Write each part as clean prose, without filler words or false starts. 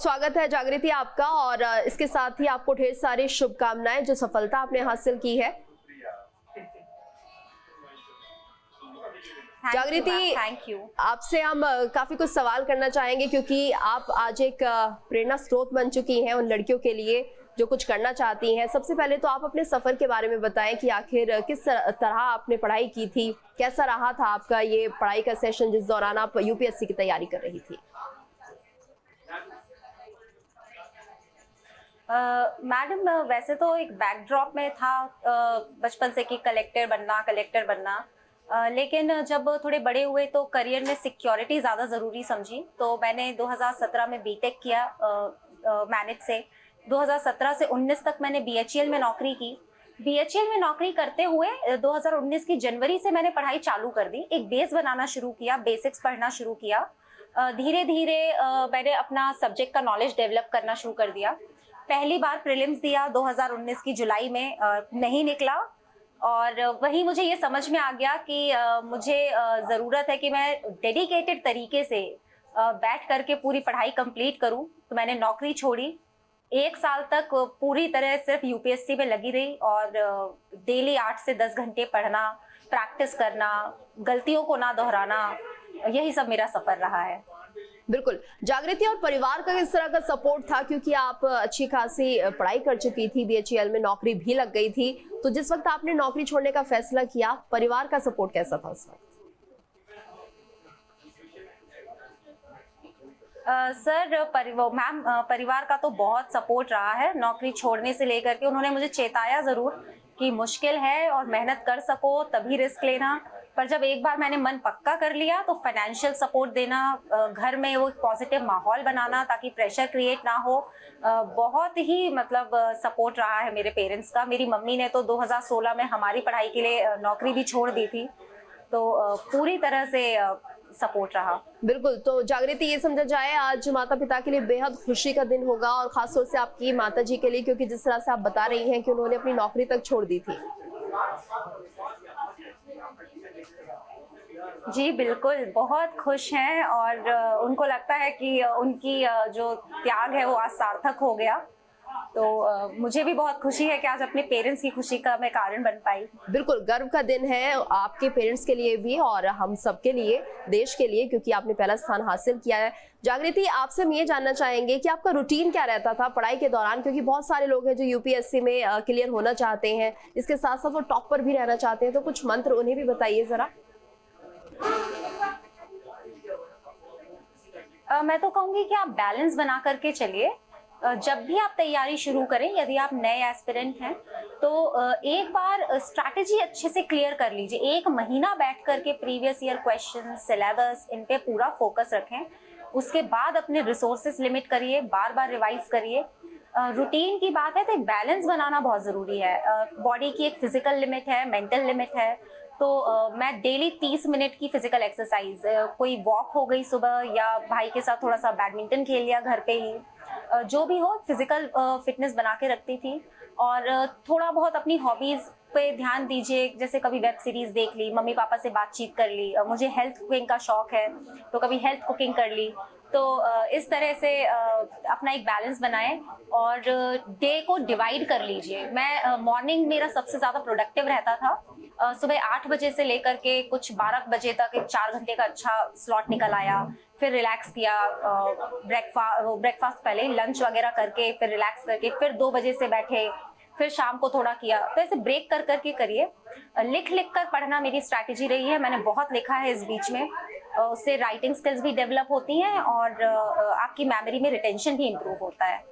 स्वागत है जागृति आपका और इसके साथ ही आपको ढेर सारी शुभकामनाएं जो सफलता आपने हासिल की है। जागृति, थैंक यू। आपसे हम काफी कुछ सवाल करना चाहेंगे क्योंकि आप आज एक प्रेरणा स्रोत बन चुकी हैं उन लड़कियों के लिए जो कुछ करना चाहती हैं। सबसे पहले तो आप अपने सफर के बारे में बताएं कि आखिर किस तरह आपने पढ़ाई की थी, कैसा रहा था आपका ये पढ़ाई का सेशन जिस दौरान आप यूपीएससी की तैयारी कर रही थी। मैडम वैसे तो एक बैकड्रॉप में था बचपन से कि कलेक्टर बनना, लेकिन जब थोड़े बड़े हुए तो करियर में सिक्योरिटी ज़्यादा ज़रूरी समझी, तो मैंने 2017 में बीटेक किया मैनेज से। 2017 से 19 तक मैंने बीएचईएल में नौकरी की। बीएचईएल में नौकरी करते हुए 2019 की जनवरी से मैंने पढ़ाई चालू कर दी। एक बेस बनाना शुरू किया, बेसिक्स पढ़ना शुरू किया। धीरे धीरे मैंने अपना सब्जेक्ट का नॉलेज डेवलप करना शुरू कर दिया। पहली बार प्रीलिम्स दिया 2019 की जुलाई में, नहीं निकला और वही मुझे ये समझ में आ गया कि मुझे ज़रूरत है कि मैं डेडिकेटेड तरीके से बैठ करके पूरी पढ़ाई कंप्लीट करूं। तो मैंने नौकरी छोड़ी। 1 साल तक पूरी तरह सिर्फ यूपीएससी में लगी रही और डेली 8 से 10 घंटे पढ़ना, प्रैक्टिस करना, गलतियों को ना दोहराना, यही सब मेरा सफ़र रहा है। बिल्कुल। जागृति, और परिवार का किस तरह का सपोर्ट था, क्योंकि आप अच्छी खासी पढ़ाई कर चुकी थी, बीएचईएल में नौकरी भी लग गई थी, तो जिस वक्त आपने नौकरी छोड़ने का फैसला किया परिवार का सपोर्ट कैसा था उस वक्त? सर मैम, परिवार का तो बहुत सपोर्ट रहा है नौकरी छोड़ने से लेकर के। उन्होंने मुझे चेताया ज़रूर कि मुश्किल है और मेहनत कर सको तभी रिस्क लेना, पर जब एक बार मैंने मन पक्का कर लिया तो फाइनेंशियल सपोर्ट देना, घर में वो पॉजिटिव माहौल बनाना ताकि प्रेशर क्रिएट ना हो, बहुत ही मतलब सपोर्ट रहा है मेरे पेरेंट्स का। मेरी मम्मी ने तो 2016 में हमारी पढ़ाई के लिए नौकरी भी छोड़ दी थी, तो पूरी तरह से सपोर्ट रहा। बिल्कुल। तो जागृति, ये समझा जाए आज माता पिता के लिए बेहद खुशी का दिन होगा और खासतौर से आपकी माता जी के लिए, क्योंकि जिस तरह से आप बता रही हैं कि उन्होंने अपनी नौकरी तक छोड़ दी थी। जी बिल्कुल, बहुत खुश हैं और उनको लगता है कि उनकी जो त्याग है वो आज सार्थक हो गया। तो मुझे भी बहुत खुशी है कि आज अपने पेरेंट्स की खुशी का मैं कारण बन पाई। बिल्कुल, गर्व का दिन है आपके पेरेंट्स के लिए भी और हम सबके लिए, देश के लिए, क्योंकि आपने पहला स्थान हासिल किया है। जागृति, आपसे हम ये जानना चाहेंगे कि आपका रूटीन क्या रहता था पढ़ाई के दौरान, क्योंकि बहुत सारे लोग हैं जो यूपीएससी में क्लियर होना चाहते हैं, इसके साथ साथ वो टॉप पर भी रहना चाहते हैं, तो कुछ मंत्र उन्हें भी बताइए जरा। मैं तो कहूँगी कि आप बैलेंस बना करके चलिए। जब भी आप तैयारी शुरू करें, यदि आप नए एस्पिरेंट हैं तो एक बार स्ट्रैटेजी अच्छे से क्लियर कर लीजिए। 1 महीना बैठ करके प्रीवियस ईयर क्वेश्चन, सिलेबस, इन पे पूरा फोकस रखें। उसके बाद अपने रिसोर्सेज लिमिट करिए, बार बार रिवाइज करिए। रूटीन की बात है तो एक बैलेंस बनाना बहुत ज़रूरी है। बॉडी की एक फिजिकल लिमिट है, मेंटल लिमिट है, तो मैं डेली 30 मिनट की फिजिकल एक्सरसाइज, कोई वॉक हो गई सुबह या भाई के साथ थोड़ा सा बैडमिंटन खेल लिया घर पे ही, जो भी हो फिजिकल फिटनेस बना के रखती थी। और थोड़ा बहुत अपनी हॉबीज़ पे ध्यान दीजिए, जैसे कभी वेब सीरीज़ देख ली, मम्मी पापा से बातचीत कर ली, मुझे हेल्थ कुकिंग का शौक है तो कभी हेल्थ कुकिंग कर ली। तो इस तरह से अपना एक बैलेंस बनाएं और डे को डिवाइड कर लीजिए। मैं मॉर्निंग मेरा सबसे ज़्यादा प्रोडक्टिव रहता था। सुबह 8 बजे से लेकर के कुछ 12 बजे तक एक 4 घंटे का अच्छा स्लॉट निकल आया, फिर रिलैक्स किया, ब्रेकफास्ट पहले लंच वगैरह करके फिर रिलैक्स करके फिर 2 बजे से बैठे, फिर शाम को थोड़ा किया। तो ऐसे ब्रेक कर करके करिए। लिख कर पढ़ना मेरी स्ट्रैटेजी रही है, मैंने बहुत लिखा है इस बीच में। उससे राइटिंग स्किल्स भी डेवलप होती हैं और आपकी मेमोरी में रिटेंशन भी इम्प्रूव होता है।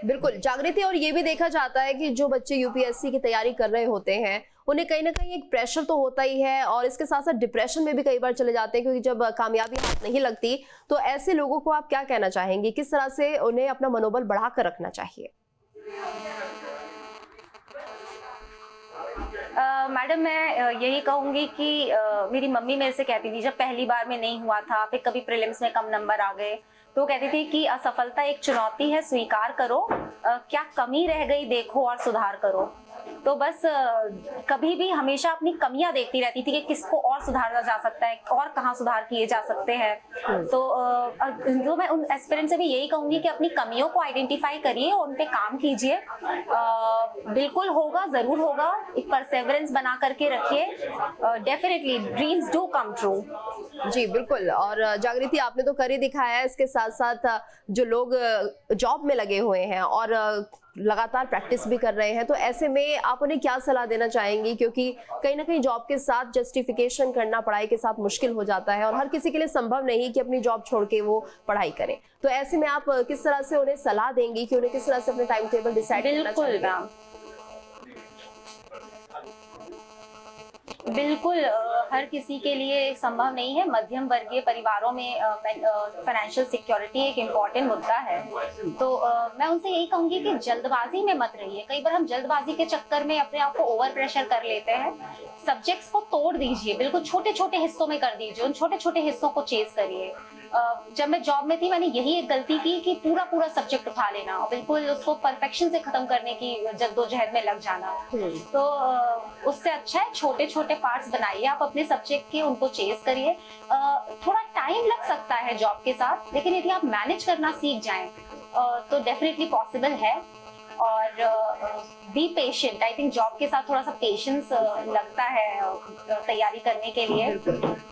बिल्कुल जागृति, और ये भी देखा जाता है कि जो बच्चे यूपीएससी की तैयारी कर रहे होते हैं उन्हें कहीं ना कहीं एक प्रेशर तो होता ही है और इसके साथ साथ डिप्रेशन में भी कई बार चले जाते हैं, क्योंकि जब कामयाबी हाथ नहीं लगती। तो ऐसे लोगों को आप क्या कहना चाहेंगे, किस तरह से उन्हें अपना मनोबल बढ़ाकर रखना चाहिए? मैडम मैं यही कहूँगी कि मेरी मम्मी मेरे से कहती थी, जब पहली बार में नहीं हुआ था, फिर कभी प्रीलिम्स में कम नंबर आ गए, तो कहती थी कि असफलता एक चुनौती है, स्वीकार करो, क्या कमी रह गई देखो और सुधार करो। तो बस कभी भी हमेशा अपनी कमियां देखती रहती थी कि किसको और सुधारा जा सकता है और कहाँ सुधार किए जा सकते हैं। तो मैं उन एस्पिरेंट से भी यही कहूंगी कि अपनी कमियों को आइडेंटिफाई करिए और उन पे काम कीजिए। बिल्कुल होगा, जरूर होगा, एक परसेवरेंस बना करके रखिए। Definitely dreams do come true. जी बिल्कुल। और जागृति, आपने तो कर ही दिखाया है, इसके साथ साथ जो लोग जॉब में लगे हुए हैं और लगातार प्रैक्टिस भी कर रहे हैं, तो ऐसे में आप उन्हें क्या सलाह देना चाहेंगी? क्योंकि कहीं ना कहीं जॉब के साथ जस्टिफिकेशन करना पढ़ाई के साथ मुश्किल हो जाता है और हर किसी के लिए संभव नहीं कि अपनी जॉब छोड़ के वो पढ़ाई करें। तो ऐसे में आप किस तरह से उन्हें सलाह देंगी कि उन्हें किस तरह से अपने टाइम टेबल डिसाइड करना चाहिए? बिल्कुल हर किसी के लिए संभव नहीं है। मध्यम वर्गीय परिवारों में फाइनेंशियल सिक्योरिटी एक इम्पॉर्टेंट मुद्दा है। तो मैं उनसे यही कहूंगी कि जल्दबाजी में मत रहिए। कई बार हम जल्दबाजी के चक्कर में अपने आप को ओवर प्रेशर कर लेते हैं। सब्जेक्ट्स को तोड़ दीजिए, बिल्कुल छोटे छोटे हिस्सों में कर दीजिए, उन छोटे छोटे हिस्सों को चेज करिए। जब मैं जॉब में थी मैंने यही एक गलती की कि पूरा सब्जेक्ट उठा लेना और बिल्कुल उसको परफेक्शन से खत्म करने की जद्दोजहद में लग जाना। तो उससे अच्छा है छोटे छोटे पार्ट्स बनाइए आप अपने सब्जेक्ट के, उनको चेज करिए। थोड़ा टाइम लग सकता है जॉब के साथ, लेकिन यदि आप मैनेज करना सीख जाएं तो डेफिनेटली पॉसिबल है। और be patient. I think job के साथ थोड़ा सा पेशेंस लगता है तैयारी करने के लिए।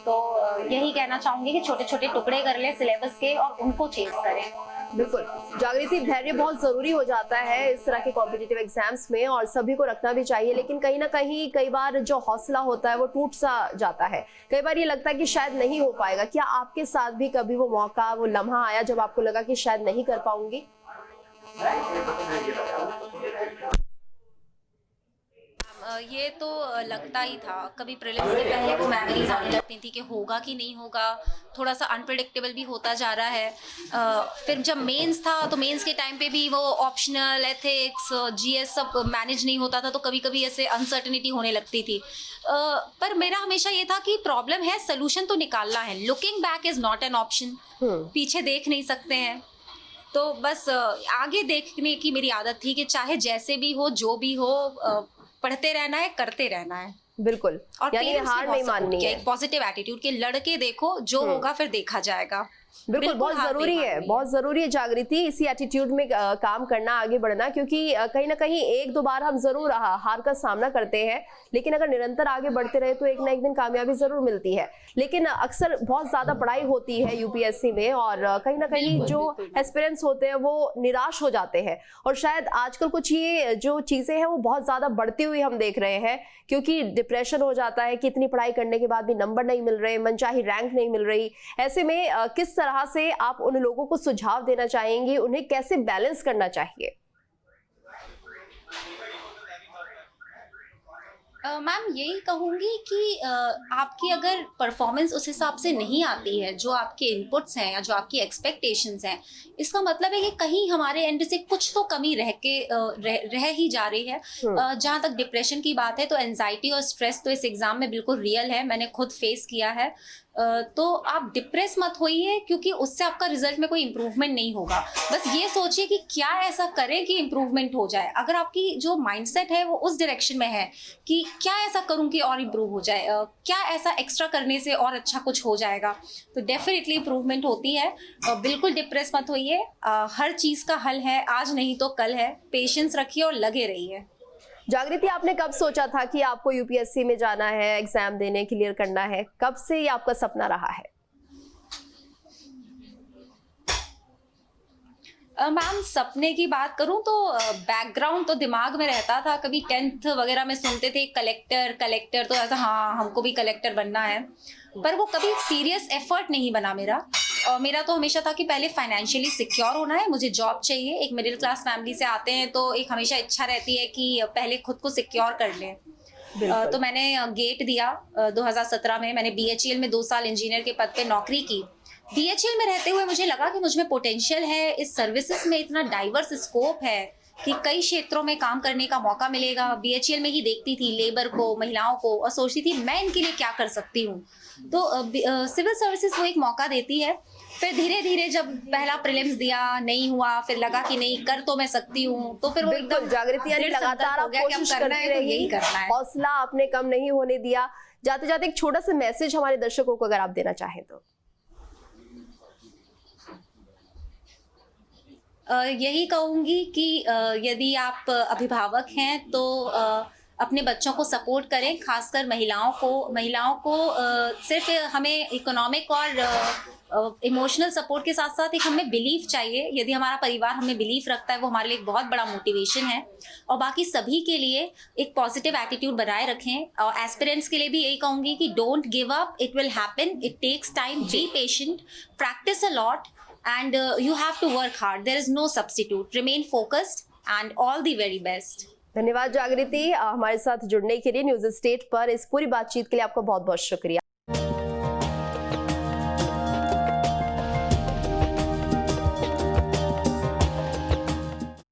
तो यही कहना चाहूंगी कि छोटे छोटे टुकड़े कर लें सिलेबस के और उनको चेज करें। बिल्कुल जागृति, धैर्य बहुत जरूरी हो जाता है इस तरह के कॉम्पिटिटिव एग्जाम्स में और सभी को रखना भी चाहिए, लेकिन कहीं ना कहीं कई बार जो हौसला होता है वो टूट सा जाता है। कई बार ये लगता है कि शायद नहीं हो पाएगा। क्या आपके साथ भी कभी वो मौका, वो लम्हा आया जब आपको लगा कि शायद नहीं कर पाऊंगी? ये तो लगता ही था। कभी प्रीलिम्स से पहले वो मेमोरीज आने लगती थी कि होगा कि नहीं होगा, थोड़ा सा अनप्रेडिक्टेबल भी होता जा रहा है। फिर जब मेंस था तो मेंस के टाइम पे भी वो ऑप्शनल, एथिक्स, जीएस सब मैनेज नहीं होता था, तो कभी कभी ऐसे अनसर्टेनिटी होने लगती थी। पर मेरा हमेशा ये था कि प्रॉब्लम है, सोल्यूशन तो निकालना है। Looking back is not an option. पीछे देख नहीं सकते हैं, तो बस आगे देखने की मेरी आदत थी कि चाहे जैसे भी हो, जो भी हो, पढ़ते रहना है, करते रहना है। बिल्कुल। और यानी हार नहीं माननी है। एक पॉजिटिव एटीट्यूड के लड़के देखो, जो होगा फिर देखा जाएगा। बिल्कुल बहुत जरूरी है, बहुत जरूरी है जागृति, इसी एटीट्यूड में काम करना, आगे बढ़ना। क्योंकि कहीं ना कहीं एक दो बार हम जरूर हार का सामना करते हैं, लेकिन अगर निरंतर आगे बढ़ते रहे तो एक ना एक दिन कामयाबी जरूर मिलती है। लेकिन अक्सर बहुत ज्यादा पढ़ाई होती है यूपीएससी में और कहीं ना कहीं जो एस्पिरेंट्स होते हैं वो निराश हो जाते हैं। और शायद आजकल कुछ ये जो चीजें हैं वो बहुत ज्यादा बढ़ती हुई हम देख रहे हैं, क्योंकि डिप्रेशन हो जाता है कि इतनी पढ़ाई करने के बाद भी नंबर नहीं मिल रहे, मनचाही रैंक नहीं मिल रही। ऐसे में किस तरह से आप उन लोगों को सुझाव देना चाहेंगी, उन्हें कैसे बैलेंस करना चाहिए? मैम यही कहूँगी कि आपकी अगर परफॉर्मेंस उस हिसाब से नहीं आती है, जो आपके इनपुट्स हैं या जो आपकी एक्सपेक्टेशंस हैं, इसका मतलब है कि कहीं हमारे एंड से कुछ तो कमी रह ही जा रही है। जहाँ तक डिप्रेशन की बात है तो एंजाइटी और स्ट्रेस तो इस एग्जाम में बिल्कुल रियल है, मैंने खुद फेस किया है। तो आप डिप्रेस मत होइए, क्योंकि उससे आपका रिजल्ट में कोई इम्प्रूवमेंट नहीं होगा। बस ये सोचिए कि क्या ऐसा करें कि इम्प्रूवमेंट हो जाए। अगर आपकी जो माइंडसेट है वो उस डायरेक्शन में है कि क्या ऐसा करूं कि और इम्प्रूव हो जाए, क्या ऐसा एक्स्ट्रा करने से और अच्छा कुछ हो जाएगा, तो डेफिनेटली इम्प्रूवमेंट होती है। बिल्कुल डिप्रेस मत होइए, हर चीज़ का हल है, आज नहीं तो कल है। पेशेंस रखिए और लगे रहिए। जागृति, आपने कब सोचा था कि आपको यूपीएससी में जाना है, एग्जाम देने, क्लियर करना है? कब से ये आपका सपना रहा है? मैम सपने की बात करूं तो बैकग्राउंड तो दिमाग में रहता था। कभी 10th वगैरह में सुनते थे कलेक्टर, तो ऐसा हाँ हमको भी कलेक्टर बनना है, पर वो कभी सीरियस एफर्ट नहीं बना मेरा। मेरा तो हमेशा था कि पहले फाइनेंशियली सिक्योर होना है, मुझे जॉब चाहिए। एक मिडिल क्लास फैमिली से आते हैं तो एक हमेशा इच्छा रहती है कि पहले खुद को सिक्योर कर लें। तो मैंने गेट दिया 2017 में। मैंने BHEL में 2 साल इंजीनियर के पद पे नौकरी की। BHEL में रहते हुए मुझे लगा कि मुझ में पोटेंशियल है, इस सर्विसेज में इतना डाइवर्स स्कोप है कि कई क्षेत्रों में काम करने का मौका मिलेगा। BHEL में ही देखती थी लेबर को, महिलाओं को, और सोचती थी मैं इनके लिए क्या कर सकती हूँ। तो सिविल सर्विसेज वो एक मौका देती है। फिर धीरे धीरे जब पहला प्रीलिम्स दिया, नहीं हुआ, फिर लगा कि नहीं कर तो मैं सकती हूँ, तो फिर वो बिल्कुल एकदम जागृति, यानी दृढ़ संकल्प लगातार हो आप गया कि अब कोशिश करना करती है तो यही रही, करना है। हौसला आपने कम नहीं होने दिया। जाते जाते एक छोटा सा मैसेज हमारे दर्शकों को अगर आप देना चाहें तो। यही कहूंगी कि यदि आप अभिभावक हैं तो अपने बच्चों को सपोर्ट करें, खासकर महिलाओं को सिर्फ हमें इकोनॉमिक और इमोशनल सपोर्ट के साथ साथ एक हमें बिलीफ चाहिए। यदि हमारा परिवार हमें बिलीफ रखता है, वो हमारे लिए एक बहुत बड़ा मोटिवेशन है। और बाकी सभी के लिए एक पॉजिटिव एटीट्यूड बनाए रखें। और एस्पिरेंट्स के लिए भी यही कहूंगी कि don't give up, it will happen, it takes time, be patient, practice a lot, and you have to work hard. There is no substitute. Remain focused and all the very best. धन्यवाद जागृति, हमारे साथ जुड़ने के लिए। News state पर इस पूरी बातचीत के लिए आपका बहुत बहुत शुक्रिया।